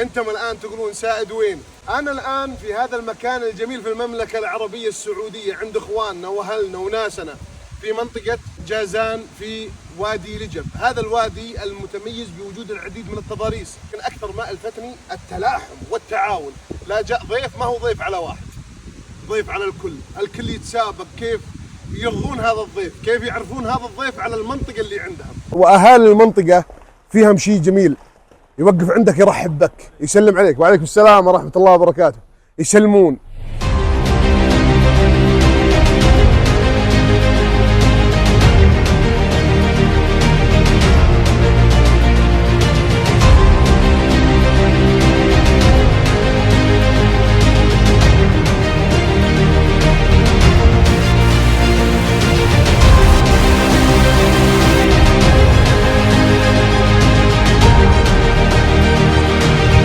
انتم الان تقولون سائد وين؟ انا الان في هذا المكان الجميل في المملكة العربية السعودية عند اخواننا واهلنا وناسنا في منطقة جازان في وادي لجب. هذا الوادي المتميز بوجود العديد من التضاريس، لكن اكثر ما الفتني التلاحم والتعاون. لا جاء ضيف ما هو ضيف على واحد، ضيف على الكل يتسابق كيف يرضون هذا الضيف، كيف يعرفون هذا الضيف على المنطقة اللي عندهم. واهالي المنطقة فيهم شيء جميل، يوقف عندك يرحب بك، يسلم عليك، وعليكم السلام ورحمة الله وبركاته، يسلمون